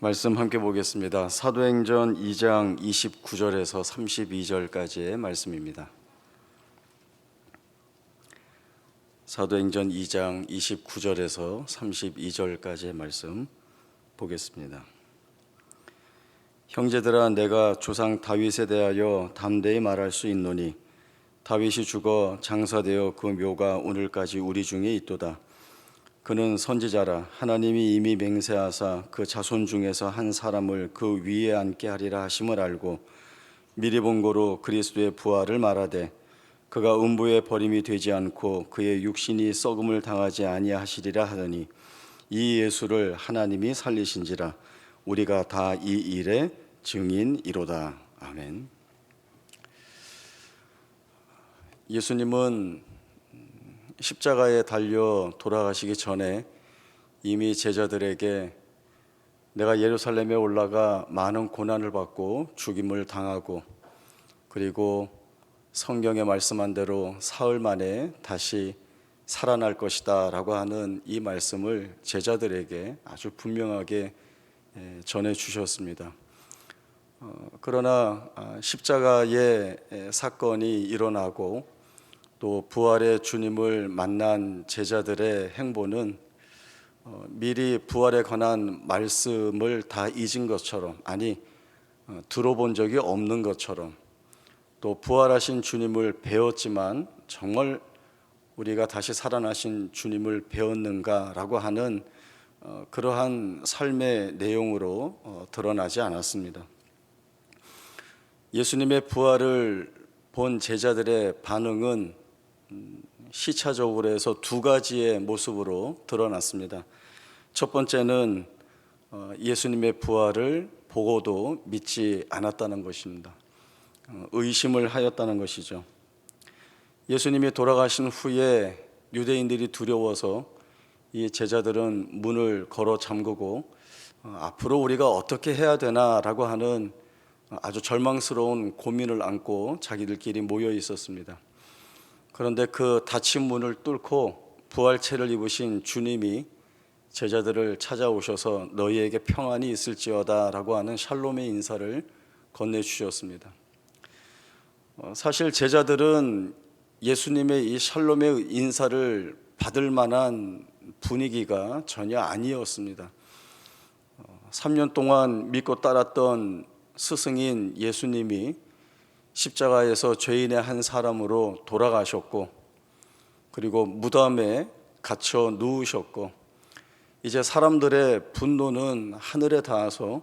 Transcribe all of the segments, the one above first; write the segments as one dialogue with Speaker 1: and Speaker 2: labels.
Speaker 1: 말씀 함께 보겠습니다. 사도행전 2장 29절에서 32절까지의 말씀입니다. 사도행전 2장 29절에서 32절까지의 말씀 보겠습니다. 형제들아, 내가 조상 다윗에 대하여 담대히 말할 수 있노니 다윗이 죽어 장사되어 그 묘가 오늘까지 우리 중에 있도다. 그는 선지자라. 하나님이 이미 맹세하사 그 자손 중에서 한 사람을 그 위에 앉게 하리라 하심을 알고 미리 본 고로 그리스도의 부활을 말하되 그가 음부에 버림이 되지 않고 그의 육신이 썩음을 당하지 아니하시리라 하더니 이 예수를 하나님이 살리신지라. 우리가 다 이 일의 증인이로다. 아멘. 예수님은 십자가에 달려 돌아가시기 전에 이미 제자들에게 내가 예루살렘에 올라가 많은 고난을 받고 죽임을 당하고 그리고 성경에 말씀한 대로 사흘 만에 다시 살아날 것이다 라고 하는 이 말씀을 제자들에게 아주 분명하게 전해 주셨습니다. 그러나 십자가의 사건이 일어나고 또 부활의 주님을 만난 제자들의 행보는 미리 부활에 관한 말씀을 다 잊은 것처럼, 아니 들어본 적이 없는 것처럼, 또 부활하신 주님을 배웠지만 정말 우리가 다시 살아나신 주님을 배웠는가라고 하는 그러한 삶의 내용으로 드러나지 않았습니다. 예수님의 부활을 본 제자들의 반응은 시차적으로 해서 두 가지의 모습으로 드러났습니다. 첫 번째는 예수님의 부활을 보고도 믿지 않았다는 것입니다. 의심을 하였다는 것이죠. 예수님이 돌아가신 후에 유대인들이 두려워서 이 제자들은 문을 걸어 잠그고 앞으로 우리가 어떻게 해야 되나라고 하는 아주 절망스러운 고민을 안고 자기들끼리 모여 있었습니다. 그런데 그 닫힌 문을 뚫고 부활체를 입으신 주님이 제자들을 찾아오셔서 너희에게 평안이 있을지어다 라고 하는 샬롬의 인사를 건네주셨습니다. 사실 제자들은 예수님의 이 샬롬의 인사를 받을 만한 분위기가 전혀 아니었습니다. 3년 동안 믿고 따랐던 스승인 예수님이 십자가에서 죄인의 한 사람으로 돌아가셨고 그리고 무덤에 갇혀 누우셨고 이제 사람들의 분노는 하늘에 닿아서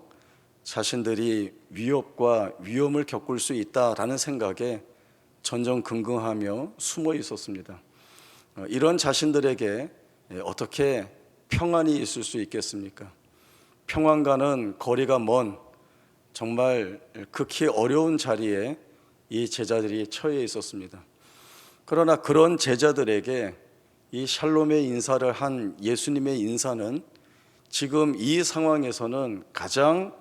Speaker 1: 자신들이 위협과 위험을 겪을 수 있다라는 생각에 전전긍긍하며 숨어 있었습니다. 이런 자신들에게 어떻게 평안이 있을 수 있겠습니까? 평안과는 거리가 먼 정말 극히 어려운 자리에 이 제자들이 처해 있었습니다. 그러나 그런 제자들에게 이 샬롬의 인사를 한 예수님의 인사는 지금 이 상황에서는 가장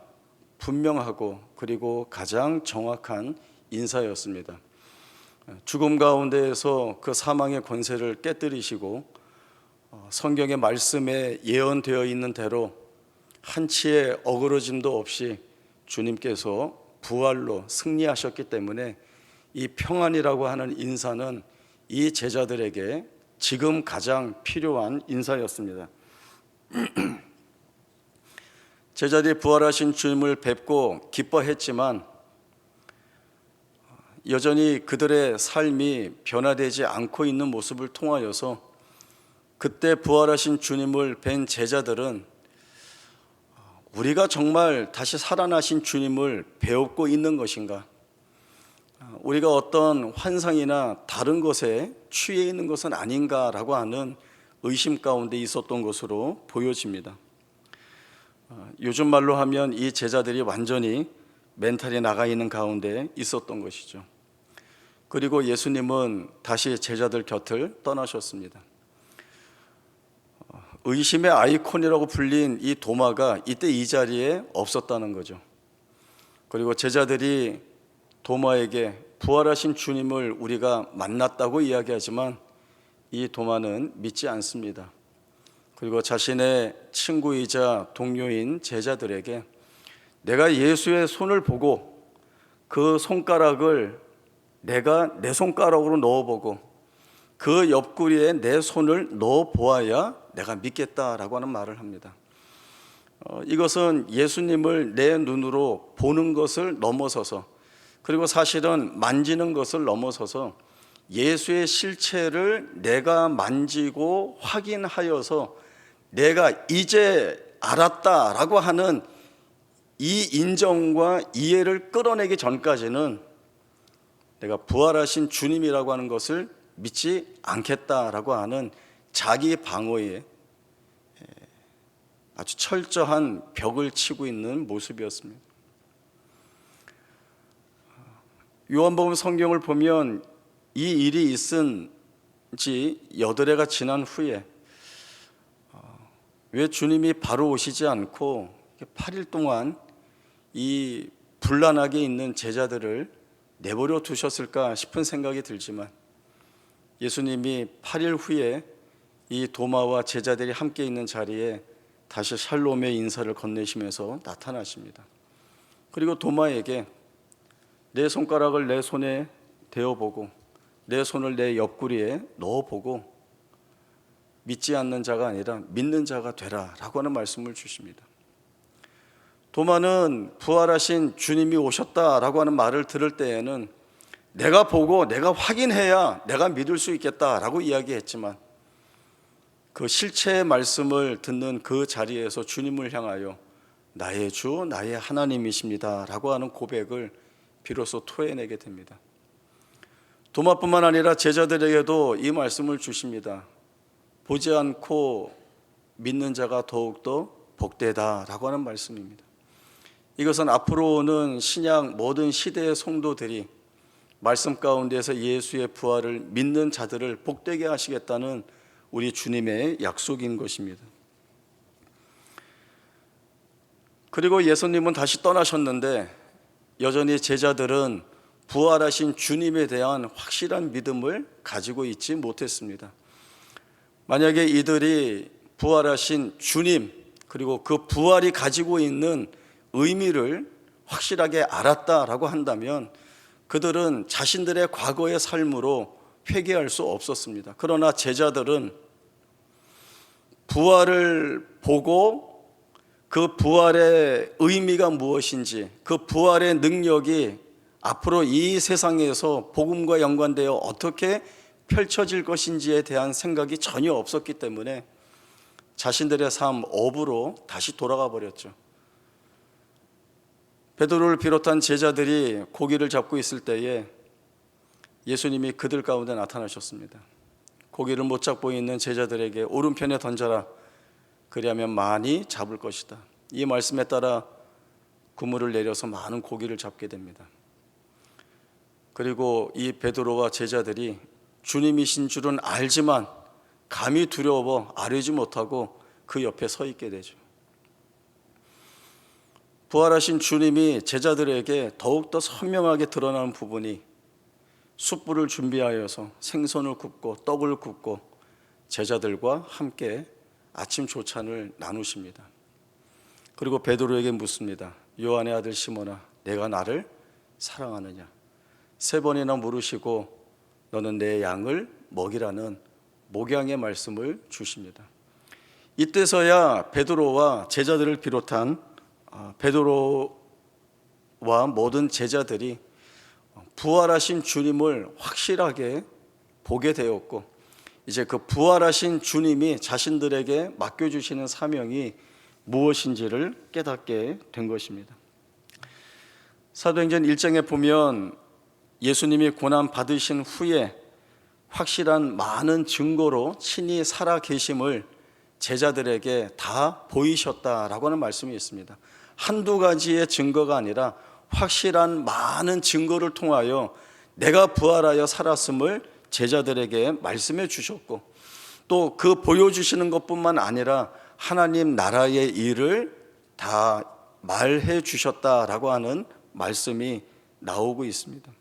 Speaker 1: 분명하고 그리고 가장 정확한 인사였습니다. 죽음 가운데에서 그 사망의 권세를 깨뜨리시고 성경의 말씀에 예언되어 있는 대로 한치의 어그러짐도 없이 주님께서 부활로 승리하셨기 때문에 이 평안이라고 하는 인사는 이 제자들에게 지금 가장 필요한 인사였습니다. 제자들이 부활하신 주님을 뵙고 기뻐했지만 여전히 그들의 삶이 변화되지 않고 있는 모습을 통하여서 그때 부활하신 주님을 뵌 제자들은 우리가 정말 다시 살아나신 주님을 배우고 있는 것인가? 우리가 어떤 환상이나 다른 것에 취해 있는 것은 아닌가라고 하는 의심 가운데 있었던 것으로 보여집니다. 요즘 말로 하면 이 제자들이 완전히 멘탈이 나가 있는 가운데 있었던 것이죠. 그리고 예수님은 다시 제자들 곁을 떠나셨습니다. 의심의 아이콘이라고 불린 이 도마가 이때 이 자리에 없었다는 거죠. 그리고 제자들이 도마에게 부활하신 주님을 우리가 만났다고 이야기하지만 이 도마는 믿지 않습니다. 그리고 자신의 친구이자 동료인 제자들에게 내가 예수의 손을 보고 그 손가락을 내가 내 손가락으로 넣어보고 그 옆구리에 내 손을 넣어보아야 내가 믿겠다라고 하는 말을 합니다. 이것은 예수님을 내 눈으로 보는 것을 넘어서서, 그리고 사실은 만지는 것을 넘어서서 예수의 실체를 내가 만지고 확인하여서 내가 이제 알았다라고 하는 이 인정과 이해를 끌어내기 전까지는 내가 부활하신 주님이라고 하는 것을 믿지 않겠다라고 하는 자기 방어에 아주 철저한 벽을 치고 있는 모습이었습니다. 요한복음 성경을 보면 이 일이 있은 지 8해가 지난 후에 왜 주님이 바로 오시지 않고 8일 동안 이 불안하게 있는 제자들을 내버려 두셨을까 싶은 생각이 들지만, 예수님이 8일 후에 이 도마와 제자들이 함께 있는 자리에 다시 샬롬의 인사를 건네시면서 나타나십니다. 그리고 도마에게 내 손가락을 내 손에 대어보고 내 손을 내 옆구리에 넣어보고 믿지 않는 자가 아니라 믿는 자가 되라 라고 하는 말씀을 주십니다. 도마는 부활하신 주님이 오셨다라고 하는 말을 들을 때에는 내가 보고 내가 확인해야 내가 믿을 수 있겠다라고 이야기했지만, 그 실체의 말씀을 듣는 그 자리에서 주님을 향하여 나의 주 나의 하나님이십니다 라고 하는 고백을 비로소 토해내게 됩니다. 도마뿐만 아니라 제자들에게도 이 말씀을 주십니다. 보지 않고 믿는 자가 더욱더 복되다라고 하는 말씀입니다. 이것은 앞으로 오는 신약 모든 시대의 성도들이 말씀 가운데서 예수의 부활을 믿는 자들을 복되게 하시겠다는 우리 주님의 약속인 것입니다. 그리고 예수님은 다시 떠나셨는데 여전히 제자들은 부활하신 주님에 대한 확실한 믿음을 가지고 있지 못했습니다. 만약에 이들이 부활하신 주님, 그리고 그 부활이 가지고 있는 의미를 확실하게 알았다라고 한다면 그들은 자신들의 과거의 삶으로 회개할 수 없었습니다. 그러나 제자들은 부활을 보고 그 부활의 의미가 무엇인지, 그 부활의 능력이 앞으로 이 세상에서 복음과 연관되어 어떻게 펼쳐질 것인지에 대한 생각이 전혀 없었기 때문에 자신들의 삶 업으로 다시 돌아가 버렸죠. 베드로를 비롯한 제자들이 고기를 잡고 있을 때에 예수님이 그들 가운데 나타나셨습니다. 고기를 못 잡고 있는 제자들에게 오른편에 던져라, 그리하면 많이 잡을 것이다. 이 말씀에 따라 그물을 내려서 많은 고기를 잡게 됩니다. 그리고 이 베드로와 제자들이 주님이신 줄은 알지만 감히 두려워 아뢰지 못하고 그 옆에 서 있게 되죠. 부활하신 주님이 제자들에게 더욱더 선명하게 드러나는 부분이 숯불을 준비하여서 생선을 굽고 떡을 굽고 제자들과 함께 아침 조찬을 나누십니다. 그리고 베드로에게 묻습니다. 요한의 아들 시몬아, 내가 나를 사랑하느냐? 3번이나 물으시고 너는 내 양을 먹이라는 목양의 말씀을 주십니다. 이때서야 베드로와 제자들을 비롯한 베드로와 모든 제자들이 부활하신 주님을 확실하게 보게 되었고, 이제 그 부활하신 주님이 자신들에게 맡겨주시는 사명이 무엇인지를 깨닫게 된 것입니다. 사도행전 1장에 보면 예수님이 고난 받으신 후에 확실한 많은 증거로 친히 살아 계심을 제자들에게 다 보이셨다라고 하는 말씀이 있습니다. 한두 가지의 증거가 아니라 확실한 많은 증거를 통하여 내가 부활하여 살았음을 제자들에게 말씀해 주셨고, 또 그 보여주시는 것뿐만 아니라 하나님 나라의 일을 다 말해 주셨다라고 하는 말씀이 나오고 있습니다.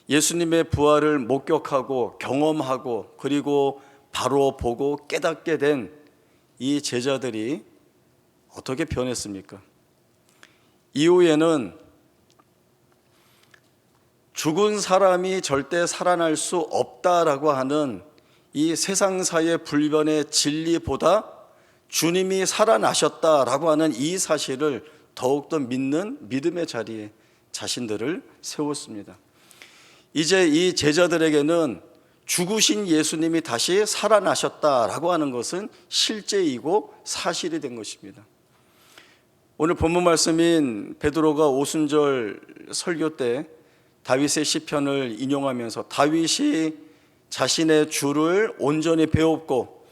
Speaker 1: 예수님의 부활을 목격하고 경험하고 그리고 바로 보고 깨닫게 된 이 제자들이 어떻게 변했습니까? 이후에는 죽은 사람이 절대 살아날 수 없다라고 하는 이 세상사의 불변의 진리보다 주님이 살아나셨다라고 하는 이 사실을 더욱더 믿는 믿음의 자리에 자신들을 세웠습니다. 이제 이 제자들에게는 죽으신 예수님이 다시 살아나셨다라고 하는 것은 실제이고 사실이 된 것입니다. 오늘 본문 말씀인 베드로가 오순절 설교 때 다윗의 시편을 인용하면서 다윗이 자신의 주를 온전히 배웠고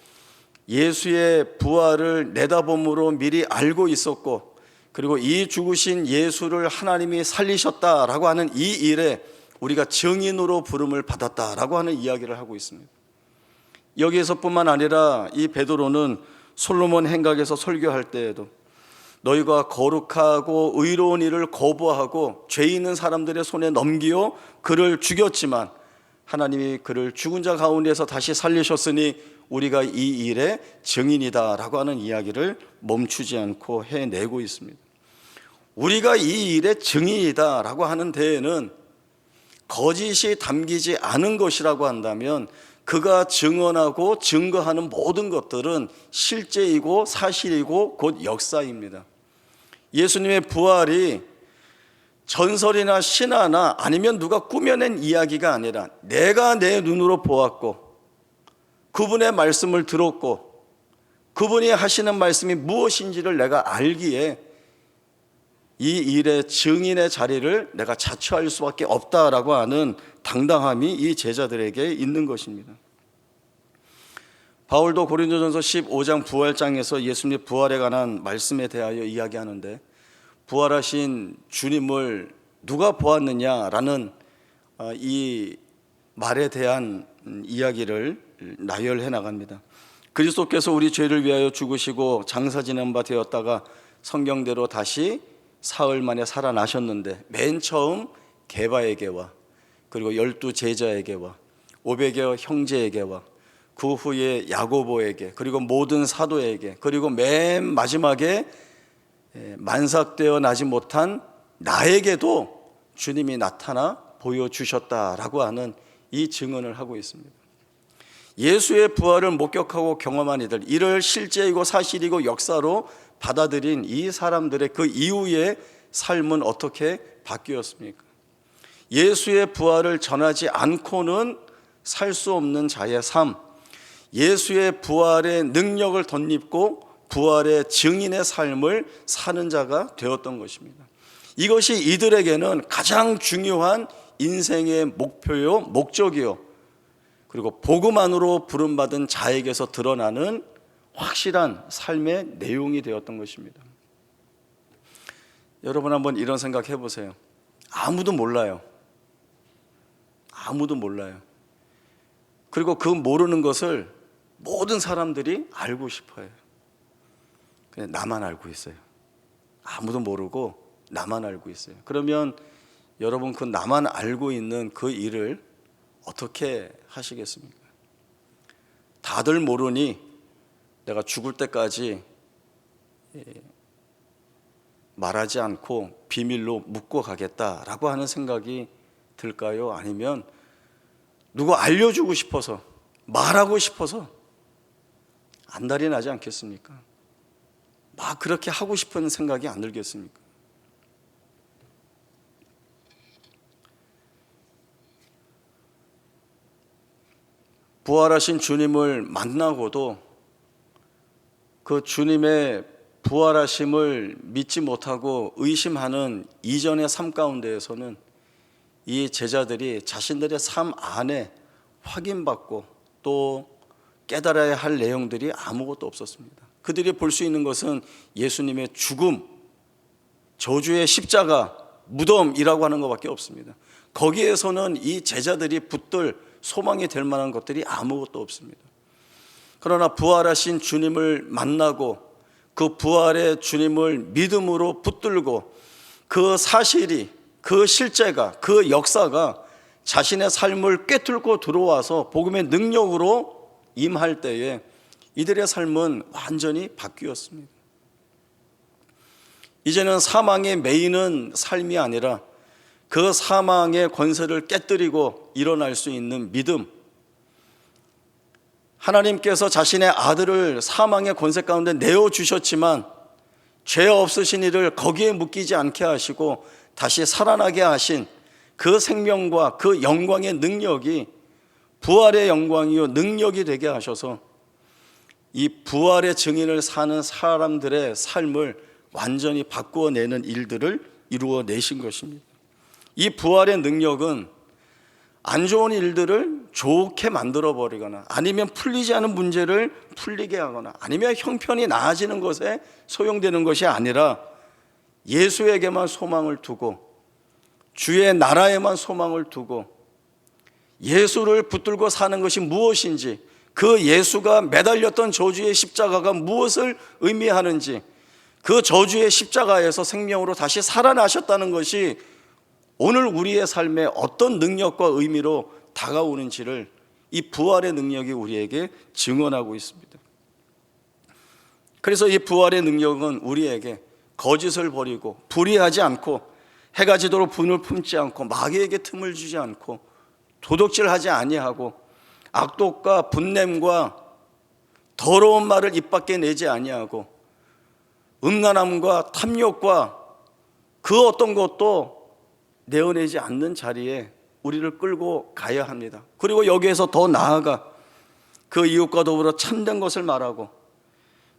Speaker 1: 예수의 부활을 내다봄으로 미리 알고 있었고, 그리고 이 죽으신 예수를 하나님이 살리셨다라고 하는 이 일에 우리가 증인으로 부름을 받았다라고 하는 이야기를 하고 있습니다. 여기에서뿐만 아니라 이 베드로는 솔로몬 행각에서 설교할 때에도 너희가 거룩하고 의로운 일을 거부하고 죄 있는 사람들의 손에 넘기어 그를 죽였지만 하나님이 그를 죽은 자 가운데서 다시 살리셨으니 우리가 이 일의 증인이다라고 하는 이야기를 멈추지 않고 해내고 있습니다. 우리가 이 일의 증인이다라고 하는 데에는 거짓이 담기지 않은 것이라고 한다면 그가 증언하고 증거하는 모든 것들은 실제이고 사실이고 곧 역사입니다. 예수님의 부활이 전설이나 신화나 아니면 누가 꾸며낸 이야기가 아니라 내가 내 눈으로 보았고 그분의 말씀을 들었고 그분이 하시는 말씀이 무엇인지를 내가 알기에 이 일의 증인의 자리를 내가 자처할 수밖에 없다라고 하는 당당함이 이 제자들에게 있는 것입니다. 바울도 고린도전서 15장 부활장에서 예수님의 부활에 관한 말씀에 대하여 이야기하는데, 부활하신 주님을 누가 보았느냐라는 이 말에 대한 이야기를 나열해 나갑니다. 그리스도께서 우리 죄를 위하여 죽으시고 장사 지낸 바 되었다가 성경대로 다시 사흘 만에 살아나셨는데, 맨 처음 게바에게와 그리고 12 제자에게와 500여 형제에게와 그 후에 야고보에게 그리고 모든 사도에게 그리고 맨 마지막에 만삭되어 나지 못한 나에게도 주님이 나타나 보여주셨다라고 하는 이 증언을 하고 있습니다. 예수의 부활을 목격하고 경험한 이를 실제이고 사실이고 역사로 받아들인 이 사람들의 그 이후의 삶은 어떻게 바뀌었습니까? 예수의 부활을 전하지 않고는 살 수 없는 자의 삶, 예수의 부활의 능력을 덧입고 부활의 증인의 삶을 사는 자가 되었던 것입니다. 이것이 이들에게는 가장 중요한 인생의 목표요, 목적이요, 그리고 복음 안으로 부름받은 자에게서 드러나는 확실한 삶의 내용이 되었던 것입니다. 여러분 한번 이런 생각 해보세요. 아무도 몰라요. 아무도 몰라요. 그리고 그 모르는 것을 모든 사람들이 알고 싶어요. 그냥 나만 알고 있어요. 아무도 모르고 나만 알고 있어요. 그러면 여러분 그 나만 알고 있는 그 일을 어떻게 하시겠습니까? 다들 모르니 내가 죽을 때까지 말하지 않고 비밀로 묻고 가겠다라고 하는 생각이 들까요? 아니면 누구 알려주고 싶어서 말하고 싶어서 안달이 나지 않겠습니까? 막 그렇게 하고 싶은 생각이 안 들겠습니까? 부활하신 주님을 만나고도 그 주님의 부활하심을 믿지 못하고 의심하는 이전의 삶 가운데에서는 이 제자들이 자신들의 삶 안에 확인받고 또 깨달아야 할 내용들이 아무것도 없었습니다. 그들이 볼 수 있는 것은 예수님의 죽음, 저주의 십자가, 무덤이라고 하는 것밖에 없습니다. 거기에서는 이 제자들이 붙들 소망이 될 만한 것들이 아무것도 없습니다. 그러나 부활하신 주님을 만나고 그 부활의 주님을 믿음으로 붙들고 그 사실이, 그 실제가, 그 역사가 자신의 삶을 꿰뚫고 들어와서 복음의 능력으로 임할 때에 이들의 삶은 완전히 바뀌었습니다. 이제는 사망에 매이는 삶이 아니라 그 사망의 권세를 깨뜨리고 일어날 수 있는 믿음, 하나님께서 자신의 아들을 사망의 권세 가운데 내어주셨지만 죄 없으신 이를 거기에 묶이지 않게 하시고 다시 살아나게 하신 그 생명과 그 영광의 능력이 부활의 영광이요 능력이 되게 하셔서 이 부활의 증인을 사는 사람들의 삶을 완전히 바꾸어내는 일들을 이루어내신 것입니다. 이 부활의 능력은 안 좋은 일들을 좋게 만들어버리거나 아니면 풀리지 않은 문제를 풀리게 하거나 아니면 형편이 나아지는 것에 소용되는 것이 아니라 예수에게만 소망을 두고 주의 나라에만 소망을 두고 예수를 붙들고 사는 것이 무엇인지, 그 예수가 매달렸던 저주의 십자가가 무엇을 의미하는지, 그 저주의 십자가에서 생명으로 다시 살아나셨다는 것이 오늘 우리의 삶에 어떤 능력과 의미로 다가오는지를 이 부활의 능력이 우리에게 증언하고 있습니다. 그래서 이 부활의 능력은 우리에게 거짓을 버리고 불의하지 않고 해가 지도록 분을 품지 않고 마귀에게 틈을 주지 않고 도둑질하지 아니하고 악독과 분냄과 더러운 말을 입 밖에 내지 아니하고 음란함과 탐욕과 그 어떤 것도 내어내지 않는 자리에 우리를 끌고 가야 합니다. 그리고 여기에서 더 나아가 그 이웃과 더불어 참된 것을 말하고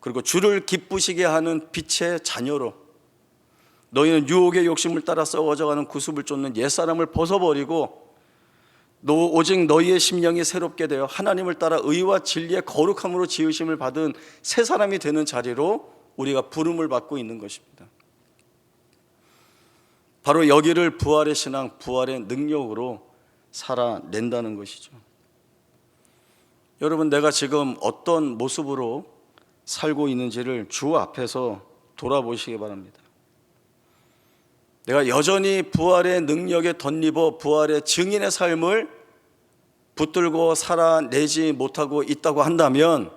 Speaker 1: 그리고 주를 기쁘시게 하는 빛의 자녀로 너희는 유혹의 욕심을 따라 썩어져가는 구습을 쫓는 옛사람을 벗어버리고 오직 너희의 심령이 새롭게 되어 하나님을 따라 의와 진리의 거룩함으로 지으심을 받은 새 사람이 되는 자리로 우리가 부름을 받고 있는 것입니다. 바로 여기를 부활의 신앙, 부활의 능력으로 살아낸다는 것이죠. 여러분, 내가 지금 어떤 모습으로 살고 있는지를 주 앞에서 돌아보시기 바랍니다. 내가 여전히 부활의 능력에 덧입어 부활의 증인의 삶을 붙들고 살아내지 못하고 있다고 한다면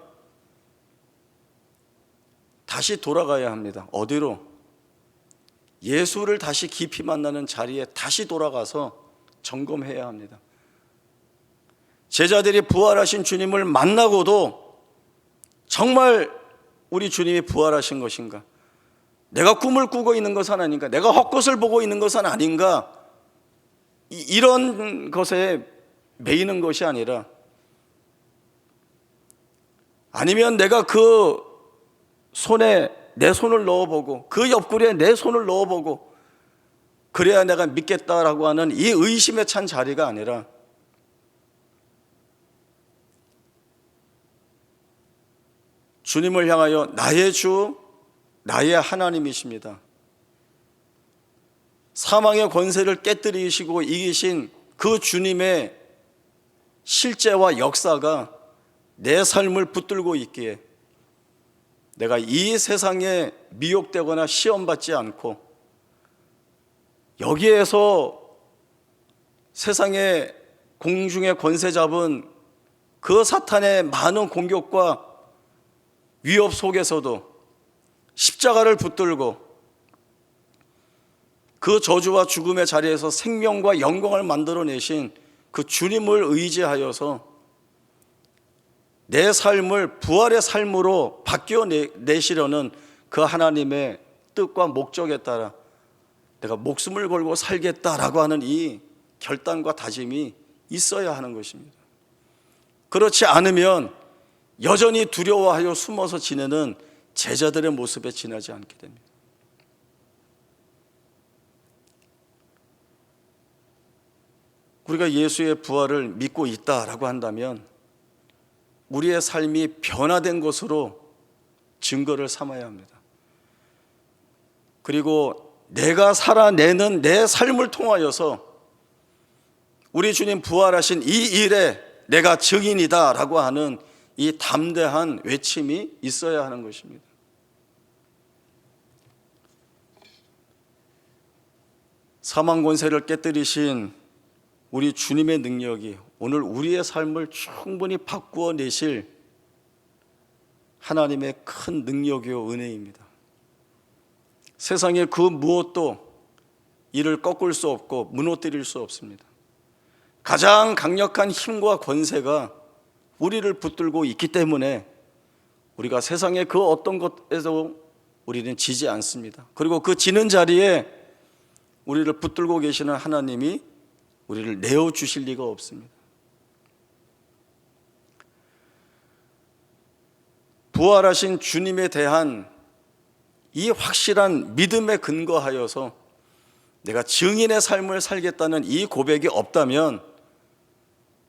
Speaker 1: 다시 돌아가야 합니다. 어디로? 예수를 다시 깊이 만나는 자리에 다시 돌아가서 점검해야 합니다. 제자들이 부활하신 주님을 만나고도 정말 우리 주님이 부활하신 것인가? 내가 꿈을 꾸고 있는 것은 아닌가? 내가 헛것을 보고 있는 것은 아닌가? 이런 것에 매이는 것이 아니라, 아니면 내가 그 손에 내 손을 넣어보고 그 옆구리에 내 손을 넣어보고 그래야 내가 믿겠다라고 하는 이 의심에 찬 자리가 아니라 주님을 향하여 나의 주, 나의 하나님이십니다. 사망의 권세를 깨뜨리시고 이기신 그 주님의 실제와 역사가 내 삶을 붙들고 있기에 내가 이 세상에 미혹되거나 시험받지 않고 여기에서 세상의 공중의 권세 잡은 그 사탄의 많은 공격과 위협 속에서도 십자가를 붙들고 그 저주와 죽음의 자리에서 생명과 영광을 만들어내신 그 주님을 의지하여서 내 삶을 부활의 삶으로 바뀌어내시려는 그 하나님의 뜻과 목적에 따라 내가 목숨을 걸고 살겠다라고 하는 이 결단과 다짐이 있어야 하는 것입니다. 그렇지 않으면 여전히 두려워하여 숨어서 지내는 제자들의 모습에 지나지 않게 됩니다. 우리가 예수의 부활을 믿고 있다라고 한다면 우리의 삶이 변화된 것으로 증거를 삼아야 합니다. 그리고 내가 살아내는 내 삶을 통하여서 우리 주님 부활하신 이 일에 내가 증인이다 라고 하는 이 담대한 외침이 있어야 하는 것입니다. 사망 권세를 깨뜨리신 우리 주님의 능력이 오늘 우리의 삶을 충분히 바꾸어 내실 하나님의 큰 능력이요 은혜입니다. 세상의 그 무엇도 이를 꺾을 수 없고 무너뜨릴 수 없습니다. 가장 강력한 힘과 권세가 우리를 붙들고 있기 때문에 우리가 세상의 그 어떤 것에서 우리는 지지 않습니다. 그리고 그 지는 자리에 우리를 붙들고 계시는 하나님이 우리를 내어주실 리가 없습니다. 부활하신 주님에 대한 이 확실한 믿음에 근거하여서 내가 증인의 삶을 살겠다는 이 고백이 없다면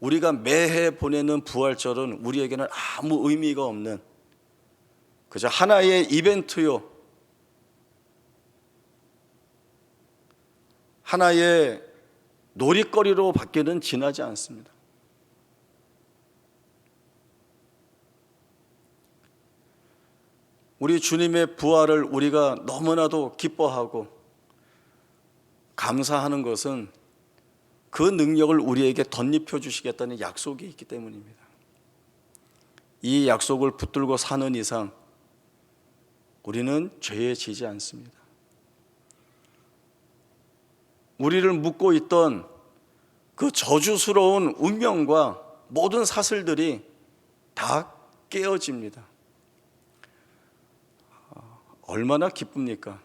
Speaker 1: 우리가 매해 보내는 부활절은 우리에게는 아무 의미가 없는 그저 하나의 이벤트요, 하나의 놀이거리로 밖에는 지나지 않습니다. 우리 주님의 부활을 우리가 너무나도 기뻐하고 감사하는 것은 그 능력을 우리에게 덧입혀 주시겠다는 약속이 있기 때문입니다. 이 약속을 붙들고 사는 이상 우리는 죄에 지지 않습니다. 우리를 묶고 있던 그 저주스러운 운명과 모든 사슬들이 다 깨어집니다. 얼마나 기쁩니까?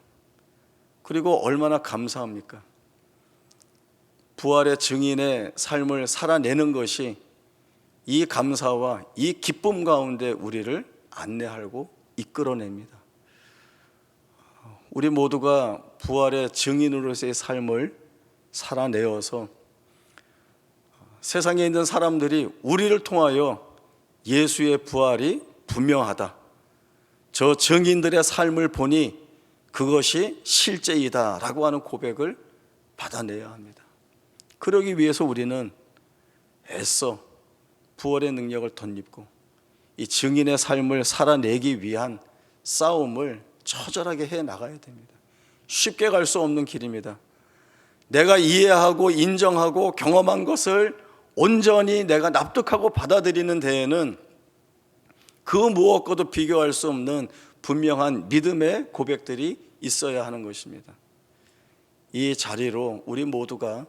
Speaker 1: 그리고 얼마나 감사합니까? 부활의 증인의 삶을 살아내는 것이 이 감사와 이 기쁨 가운데 우리를 안내하고 이끌어냅니다. 우리 모두가 부활의 증인으로서의 삶을 살아내어서 세상에 있는 사람들이 우리를 통하여 예수의 부활이 분명하다, 저 증인들의 삶을 보니 그것이 실제이다 라고 하는 고백을 받아내야 합니다. 그러기 위해서 우리는 애써 부활의 능력을 덧입고 이 증인의 삶을 살아내기 위한 싸움을 처절하게 해 나가야 됩니다. 쉽게 갈 수 없는 길입니다. 내가 이해하고 인정하고 경험한 것을 온전히 내가 납득하고 받아들이는 데에는 그 무엇과도 비교할 수 없는 분명한 믿음의 고백들이 있어야 하는 것입니다. 이 자리로 우리 모두가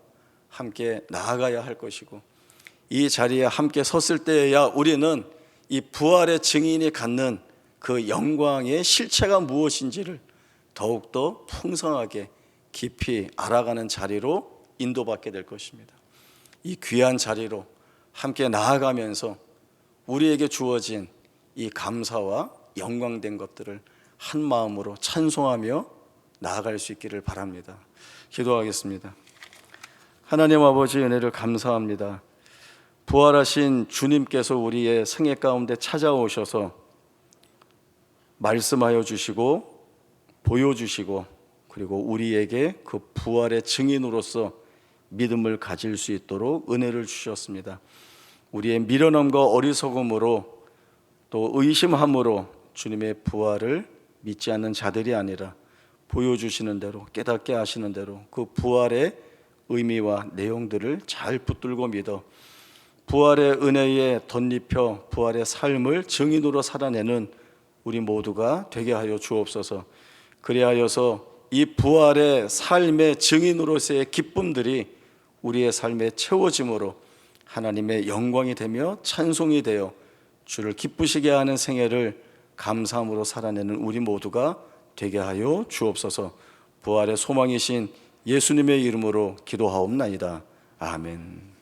Speaker 1: 함께 나아가야 할 것이고, 이 자리에 함께 섰을 때에야 우리는 이 부활의 증인이 갖는 그 영광의 실체가 무엇인지를 더욱더 풍성하게 깊이 알아가는 자리로 인도받게 될 것입니다. 이 귀한 자리로 함께 나아가면서 우리에게 주어진 이 감사와 영광된 것들을 한 마음으로 찬송하며 나아갈 수 있기를 바랍니다. 기도하겠습니다. 하나님 아버지, 은혜를 감사합니다. 부활하신 주님께서 우리의 생애 가운데 찾아오셔서 말씀하여 주시고 보여주시고, 그리고 우리에게 그 부활의 증인으로서 믿음을 가질 수 있도록 은혜를 주셨습니다. 우리의 미련함과 어리석음으로 또 의심함으로 주님의 부활을 믿지 않는 자들이 아니라 보여주시는 대로, 깨닫게 하시는 대로 그 부활의 의미와 내용들을 잘 붙들고 믿어 부활의 은혜에 덧입혀 부활의 삶을 증인으로 살아내는 우리 모두가 되게 하여 주옵소서. 그리하여서 이 부활의 삶의 증인으로서의 기쁨들이 우리의 삶에 채워짐으로 하나님의 영광이 되며 찬송이 되어 주를 기쁘시게 하는 생애를 감사함으로 살아내는 우리 모두가 되게 하여 주옵소서. 부활의 소망이신 예수님의 이름으로 기도하옵나이다. 아멘.